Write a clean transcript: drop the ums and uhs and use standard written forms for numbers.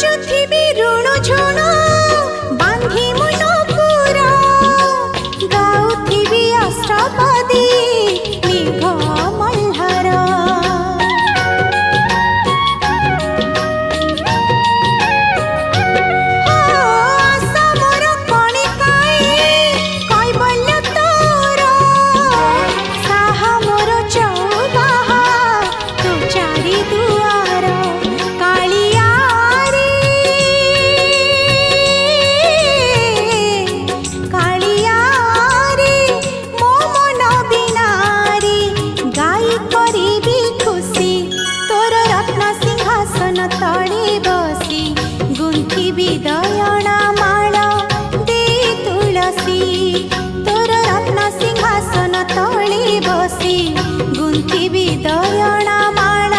नाचुथिबी ऋण झुण बांधी मन पुरा गाउथिबी अष्टपदी मेघ मल्हार आशा मोर कणिकाए कैबल्य तोर साहा मोर चौबाहा तू चारि दुआर कालिया रे कालिया रे मो मन बिनारी गाई करिबी खुशी तोर रत्न सिंहासन तळे बसी गुंथिबी दयणा माळ दे तुळसी तोर रत्न सिंहासन तळे बसी गुंथिबी दयणा माळ